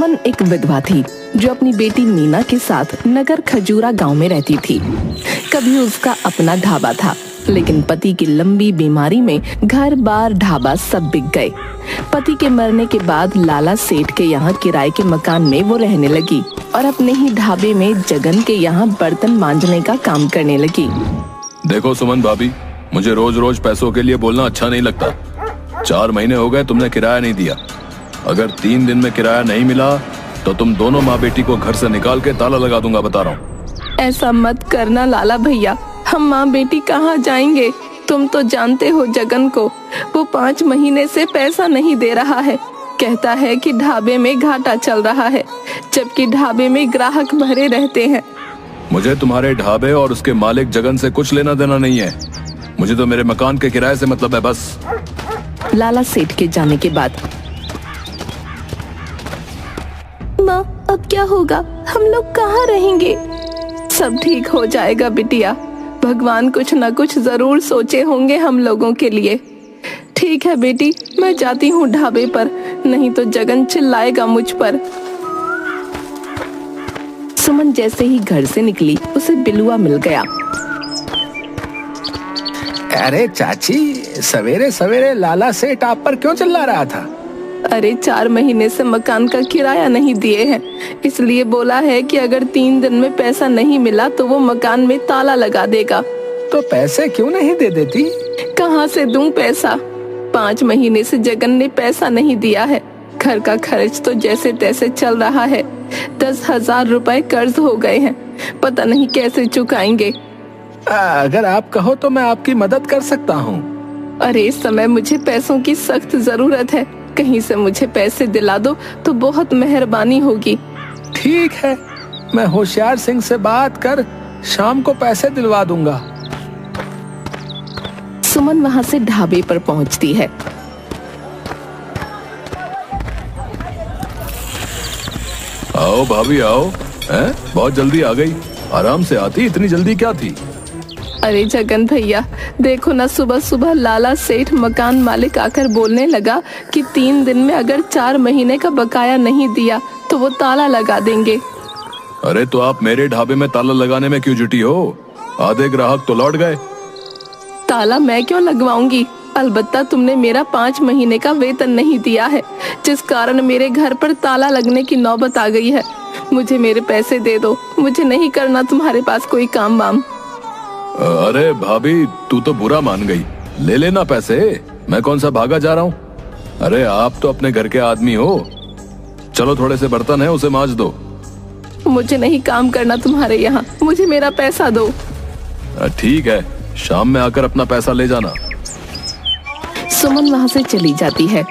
सुमन एक विधवा थी जो अपनी बेटी मीना के साथ नगर खजूरा गांव में रहती थी। कभी उसका अपना ढाबा था, लेकिन पति की लंबी बीमारी में घर बार ढाबा सब बिक गए। पति के मरने के बाद लाला सेठ के यहाँ किराए के मकान में वो रहने लगी और अपने ही ढाबे में जगन के यहाँ बर्तन मांजने का काम करने लगी। देखो सुमन भाभी, मुझे रोज रोज पैसों के लिए बोलना अच्छा नहीं लगता। 4 महीने हो गए तुमने किराया नहीं दिया। अगर 3 दिन में किराया नहीं मिला तो तुम दोनों माँ बेटी को घर से निकाल के ताला लगा दूंगा, बता रहा हूँ। ऐसा मत करना लाला भैया, हम माँ बेटी कहाँ जाएंगे? तुम तो जानते हो जगन को, वो 5 महीने से पैसा नहीं दे रहा है। कहता है कि ढाबे में घाटा चल रहा है, जबकि ढाबे में ग्राहक भरे रहते हैं। मुझे तुम्हारे ढाबे और उसके मालिक जगन से कुछ लेना देना नहीं है। मुझे तो मेरे मकान के किराए से मतलब है, बस। लाला सेठ के जाने के बाद माँ, अब क्या होगा? हम लोग कहाँ रहेंगे? सब ठीक हो जाएगा बिटिया, भगवान कुछ न कुछ जरूर सोचे होंगे हम लोगों के लिए। ठीक है बेटी, मैं जाती हूँ ढाबे पर, नहीं तो जगन चिल्लाएगा मुझ पर। सुमन जैसे ही घर से निकली उसे बिलुआ मिल गया। अरे चाची, सवेरे सवेरे लाला सेठ आप पर क्यों चिल्ला रहा था? अरे 4 महीने से मकान का किराया नहीं दिए हैं, इसलिए बोला है कि अगर 3 दिन में पैसा नहीं मिला तो वो मकान में ताला लगा देगा। तो पैसे क्यों नहीं दे देती? कहाँ से दूं पैसा? 5 महीने से जगन ने पैसा नहीं दिया है। घर का खर्च तो जैसे तैसे चल रहा है। 10,000 रुपए कर्ज हो गए हैं, पता नहीं कैसे चुकाएंगे। अगर आप कहो तो मैं आपकी मदद कर सकता हूँ। अरे इस समय मुझे पैसों की सख्त जरूरत है, कहीं से मुझे पैसे दिला दो तो बहुत मेहरबानी होगी। ठीक है, मैं होशियार सिंह से बात कर शाम को पैसे दिलवा दूंगा। सुमन वहाँ से ढाबे पर पहुँचती है। आओ भाभी आओ। हैं? बहुत जल्दी आ गई। आराम से आती, इतनी जल्दी क्या थी? अरे जगन भैया, देखो ना, सुबह सुबह लाला सेठ मकान मालिक आकर बोलने लगा कि 3 दिन में अगर 4 महीने का बकाया नहीं दिया तो वो ताला लगा देंगे। अरे तो आप मेरे ढाबे में ताला लगाने में क्यों जुटी हो? आधे ग्राहक तो लौट गए। ताला मैं क्यों लगवाऊंगी? अलबत्ता तुमने मेरा 5 महीने का वेतन नहीं दिया है, जिस कारण मेरे घर पर ताला लगने की नौबत आ गई है। मुझे मेरे पैसे दे दो, मुझे नहीं करना तुम्हारे पास कोई काम वाम। अरे भाभी, तू तो बुरा मान गई। ले लेना पैसे, मैं कौन सा भागा जा रहा हूँ। अरे आप तो अपने घर के आदमी हो। चलो थोड़े से बर्तन है, उसे मांज दो। मुझे नहीं काम करना तुम्हारे यहाँ, मुझे मेरा पैसा दो। ठीक है, शाम में आकर अपना पैसा ले जाना। सुमन वहाँ से चली जाती है।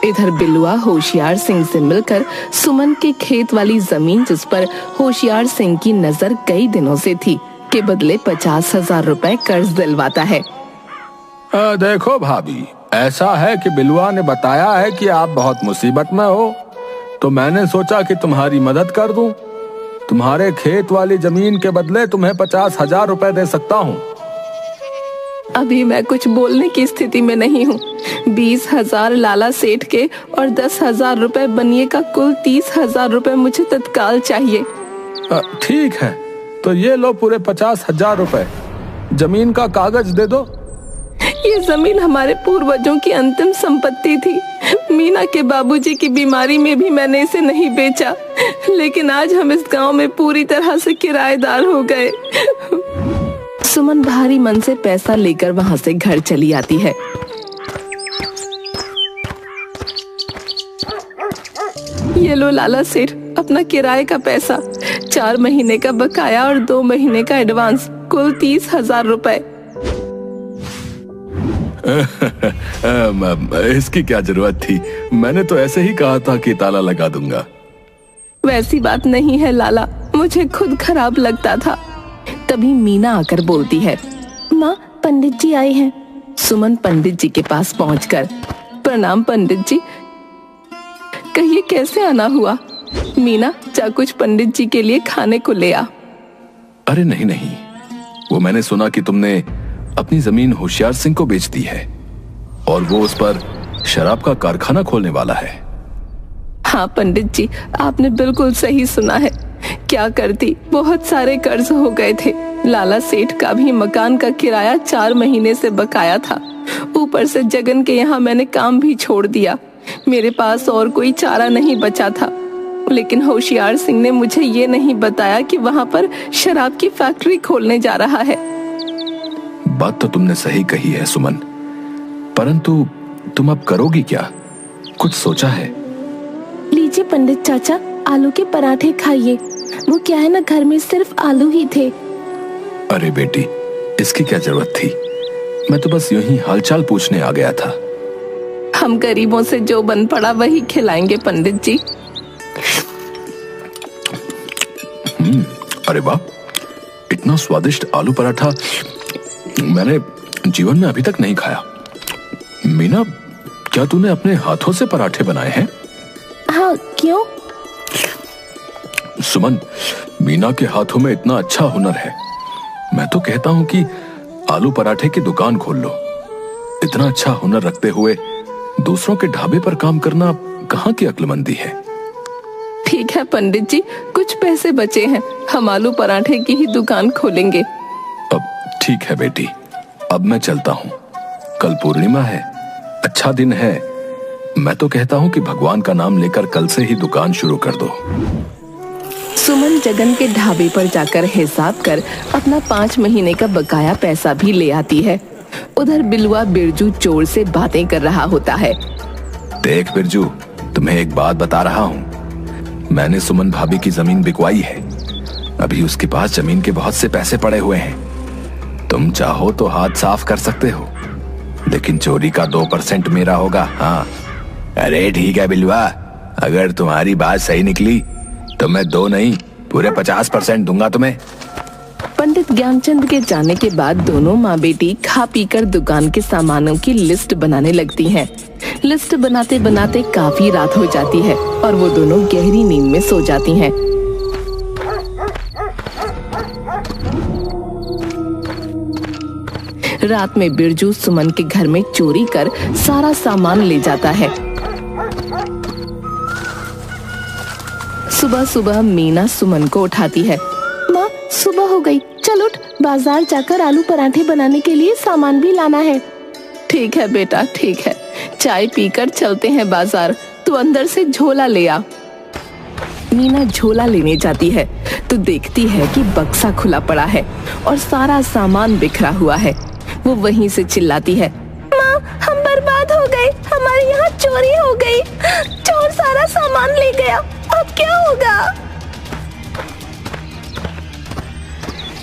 इधर बिलुआ होशियार सिंह से मिलकर सुमन के खेत वाली जमीन, जिस पर होशियार सिंह की नजर कई दिनों से थी, के बदले 50,000 रुपए कर्ज दिलवाता है। देखो भाभी, ऐसा है कि बिलुआ ने बताया है कि आप बहुत मुसीबत में हो, तो मैंने सोचा कि तुम्हारी मदद कर दूं। तुम्हारे खेत वाली जमीन के बदले तुम्हें 50,000 रुपए दे सकता हूँ। अभी मैं कुछ बोलने की स्थिति में नहीं हूँ। 20,000 लाला सेठ के और 10,000 रुपए बनिए का कुल 30,000 रुपए मुझे तत्काल चाहिए। ठीक है, तो ये लो पूरे 50,000 रुपए। जमीन का कागज दे दो। ये जमीन हमारे पूर्वजों की अंतिम संपत्ति थी। मीना के बाबूजी की बीमारी में भी मैंने इसे नहीं बेचा, लेकिन आज हम इस गांव में पूरी तरह से किराएदार हो गए। सुमन भारी मन से पैसा लेकर वहां से घर चली आती है। ये लो लाला सेठ, अपना किराए का पैसा, 4 महीने का बकाया और 2 महीने का एडवांस, कुल 30,000 रुपए। इसकी क्या जरूरत थी? मैंने तो ऐसे ही कहा था कि ताला लगा दूंगा। वैसी बात नहीं है लाला, मुझे खुद खराब लगता था। तभी मीना आकर बोलती है, माँ, पंडित जी आए हैं। सुमन पंडित जी के पास पहुंचकर, प्रणाम पंडित जी, कहिए कैसे आना हुआ? मीना, जा कुछ पंडित जी के लिए खाने को ले आ। अरे नहीं नहीं, वो मैंने सुना कि तुमने अपनी जमीन होशियार सिंह को बेच दी है और वो उस पर शराब का कारखाना खोलने वाला है। हाँ पंडित जी, आपने बिल्कुल सही सुना है। क्या करती, बहुत सारे कर्ज हो गए थे। लाला सेठ का भी मकान का किराया 4 महीने से बकाया था। ऊपर से जगन के यहाँ मैंने काम भी छोड़ दिया। मेरे पास और कोई चारा नहीं बचा था। लेकिन होशियार सिंह ने मुझे ये नहीं बताया कि वहाँ पर शराब की फैक्ट्री खोलने जा रहा है। बात तो तुमने सही कही है सुमन, परंतु तुम अब करोगी क्या? कुछ सोचा है? लीजिए पंडित चाचा, आलू के पराठे खाइए। वो क्या है ना, घर में सिर्फ आलू ही थे। अरे बेटी, इसकी क्या जरूरत थी? मैं तो बस यूं ही हालचाल पूछने आ गया था। हम गरीबों से जो बन पड़ा वही खिलाएंगे पंडित जी। अरे वाह, इतना स्वादिष्ट आलू पराठा मैंने जीवन में अभी तक नहीं खाया। मीना, क्या तूने अपने हाथों से पराठे बनाए हैं? हाँ, क्यों? सुमन, मीना के हाथों में इतना अच्छा हुनर है। मैं तो कहता हूं कि आलू पराठे की दुकान खोल लो। इतना अच्छा हुनर रखते हुए दूसरों के ढाबे पर काम करना कहाँ की अक्लमंदी है। ठीक है पंडित जी, कुछ पैसे बचे हैं, हम आलू पराठे की ही दुकान खोलेंगे। अब ठीक है बेटी, अब मैं चलता हूँ। कल पूर्णिमा है, अच्छा दिन है। मैं तो कहता हूँ कि भगवान का नाम लेकर कल से ही दुकान शुरू कर दो। सुमन जगन के ढाबे पर जाकर हिसाब कर अपना 5 महीने का बकाया पैसा भी ले आती है। उधर बिलुआ बिरजू चोर से बातें कर रहा होता है। देख बिरजू, तुम्हें एक बात बता रहा हूँ। मैंने सुमन भाभी की जमीन बिकवाई है। अभी उसके पास जमीन के बहुत से पैसे पड़े हुए हैं। तुम चाहो तो हाथ साफ कर सकते हो, लेकिन चोरी का 2% मेरा होगा। हाँ, अरे ठीक है बिलुआ, अगर तुम्हारी बात सही निकली तो मैं 2 नहीं पूरे 50% दूंगा तुम्हें। पंडित ज्ञानचंद के जाने के बाद दोनों माँ बेटी खा पीकर दुकान के सामानों की लिस्ट बनाने लगती हैं। लिस्ट बनाते बनाते काफी रात हो जाती है और वो दोनों गहरी नींद में सो जाती हैं। रात में बिरजू सुमन के घर में चोरी कर सारा सामान ले जाता है। सुबह सुबह मीना सुमन को उठाती है। माँ, सुबह हो गई, चल उठ, बाजार जाकर आलू पराठे बनाने के लिए सामान भी लाना है। ठीक है बेटा, ठीक है, चाय पीकर चलते हैं बाजार। तू अंदर से झोला ले आ। मीना झोला लेने जाती है तो देखती है कि बक्सा खुला पड़ा है और सारा सामान बिखरा हुआ है। वो वहीं से चिल्लाती है, माँ, हम बर्बाद हो गए, हमारे यहाँ चोरी हो गई, चोर सारा सामान ले गया, अब क्या होगा?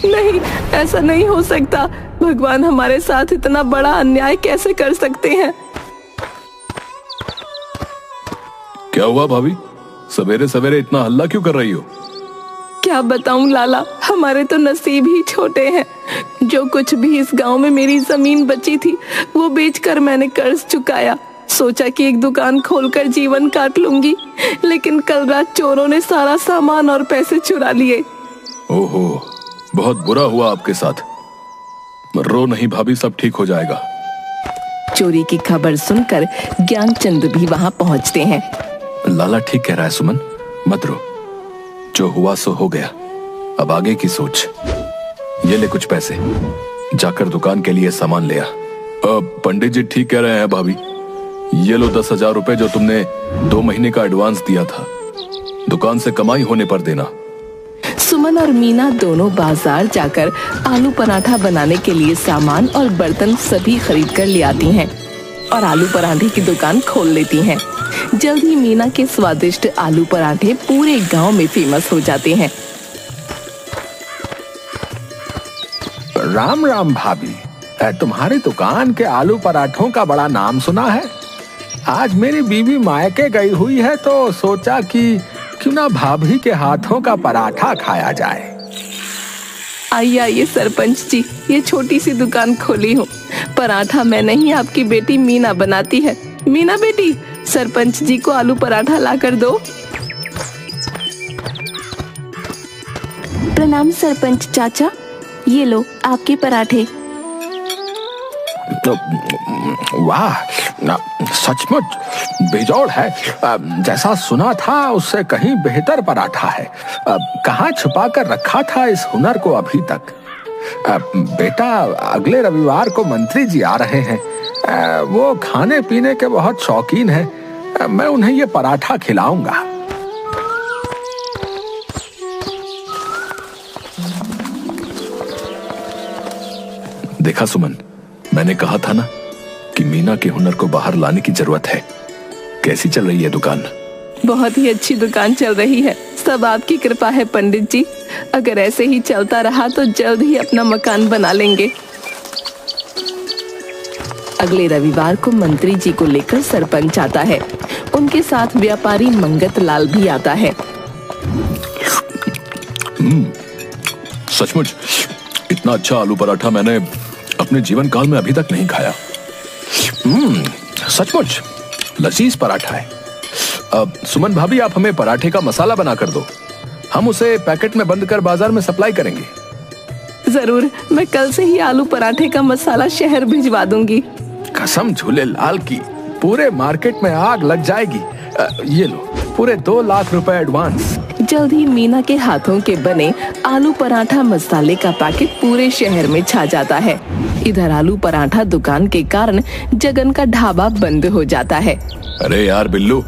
नहीं, ऐसा नहीं हो सकता। भगवान हमारे साथ इतना बड़ा अन्याय कैसे कर सकते हैं? क्या हुआ भाभी, सवेरे सवेरे इतना हल्ला क्यों कर रही हो? क्या बताऊं लाला, हमारे तो नसीब ही छोटे हैं। जो कुछ भी इस गांव में मेरी जमीन बची थी वो बेचकर मैंने कर्ज चुकाया। सोचा कि एक दुकान खोलकर जीवन काट लूंगी, लेकिन कल रात चोरों ने सारा सामान और पैसे चुरा लिए। ओहो, बहुत बुरा हुआ आपके साथ। रो नहीं भाभी, सब ठीक हो जाएगा। चोरी की खबर सुनकर ज्ञानचंद भी वहां पहुंचते हैं। लाला ठीक कह रहा है सुमन, मत रो। जो हुआ सो हो गया, अब आगे की सोच। ये ले कुछ पैसे, जाकर दुकान के लिए सामान ले आ। पंडित जी ठीक कह रहे हैं भाभी, ये लो 10,000 रुपए जो तुमने 2 महीने का एडवांस दिया था, दुकान से कमाई होने पर देना। सुमन और मीना दोनों बाजार जाकर आलू पराठा बनाने के लिए सामान और बर्तन सभी खरीद कर ले आती हैं और आलू पराठे की दुकान खोल लेती हैं। जल्द ही मीना के स्वादिष्ट आलू पराठे पूरे गांव में फेमस हो जाते हैं। राम राम भाभी, तुम्हारी दुकान के आलू पराठों का बड़ा नाम सुना है। आज मेरी बीवी मायके गई हुई है तो सोचा कि क्यों ना भाभी के हाथों का पराठा खाया जाए। आइए आइए सरपंच जी, ये छोटी सी दुकान खोली हूँ। पराठा मैं नहीं, आपकी बेटी मीना बनाती है। मीना बेटी, सरपंच जी को आलू पराठा लाकर दो। प्रणाम सरपंच चाचा, ये लो आपके पराठे। वाह, सचमुच बेजोड़ है। जैसा सुना था उससे कहीं बेहतर पराठा है। कहाँ छुपा कर रखा था इस हुनर को अभी तक? बेटा, अगले रविवार को मंत्री जी आ रहे हैं। वो खाने पीने के बहुत शौकीन हैं। मैं उन्हें ये पराठा खिलाऊंगा। देखा सुमन, मैंने कहा था ना कि मीना के हुनर को बाहर लाने की जरूरत है। कैसी चल रही है दुकान? बहुत ही अच्छी दुकान चल रही है। सब आपकी कृपा है पंडित जी। अगर ऐसे ही चलता रहा तो जल्द ही अपना मकान बना लेंगे। अगले रविवार को मंत्री जी को लेकर सरपंच आता है। उनके साथ व्यापारी मंगत लाल भी आता है। सचमुच इतना अच्छा आलू पराठा मैंने अपने जीवन काल में अभी तक नहीं खाया। सचमुच लजीज पराठा है। सुमन भाभी, आप हमें पराठे का मसाला बना कर दो। हम उसे पैकेट में बंद कर बाजार में सप्लाई करेंगे। जरूर, मैं कल से ही आलू पराठे का मसाला शहर भिजवा दूंगी। कसम झूलेलाल की, पूरे मार्केट में आग लग जाएगी। ये लो, पूरे 2 लाख रुपए एडवांस। जल्द ही मीना के हाथों के बने आलू पराठा मसाले का पैकेट पूरे शहर में छा जाता है। इधर आलू पराठा दुकान के कारण जगन का ढाबा बंद हो जाता है। अरे यार बिल्लू,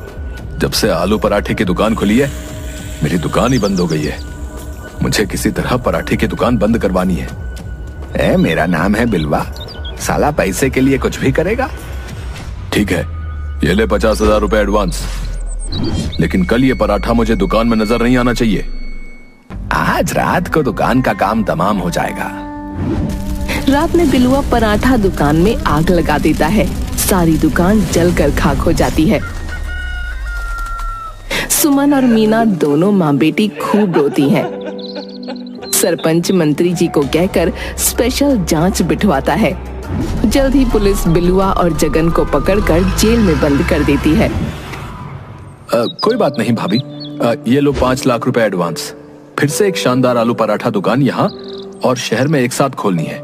जब से आलू पराठे की दुकान खुली है मेरी दुकान ही बंद हो गई है। मुझे किसी तरह पराठे की दुकान बंद करवानी है। मेरा नाम है बिलवा। साला पैसे के लिए कुछ भी करेगा। ठीक है, ये ले 50,000 रुपए एडवांस। लेकिन कल ये पराठा मुझे दुकान में नजर नहीं आना चाहिए। आज रात को दुकान का काम तमाम हो जाएगा। रात में बिलुआ पराठा दुकान में आग लगा देता है। सारी दुकान जलकर खाक हो जाती है। सुमन और मीना दोनों माँ बेटी खूब रोती हैं। सरपंच मंत्री जी को कहकर स्पेशल जांच बिठवाता है। जल्द ही पुलिस बिलुआ और जगन को पकड़कर जेल में बंद कर देती है। कोई बात नहीं भाभी, ये लो 5 लाख रुपए एडवांस। फिर से एक शानदार आलू पराठा दुकान यहाँ और शहर में एक साथ खोलनी है।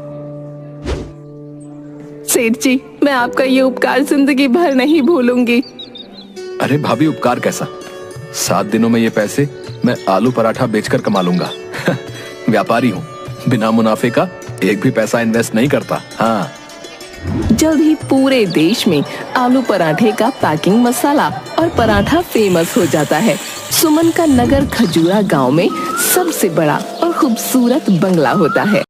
सेठ जी, मैं आपका ये उपकार जिंदगी भर नहीं भूलूंगी। अरे भाभी, उपकार कैसा? 7 दिनों में ये पैसे मैं आलू पराठा बेचकर कमा लूंगा। व्यापारी हूँ, बिना मुनाफे का एक भी पैसा इन्वेस्ट नहीं करता। हाँ। जल्द ही पूरे देश में आलू पराठे का पैकिंग मसाला और पराठा फेमस हो जाता है। सुमन का नगर खजूरा गांव में सबसे बड़ा और खूबसूरत बंगला होता है।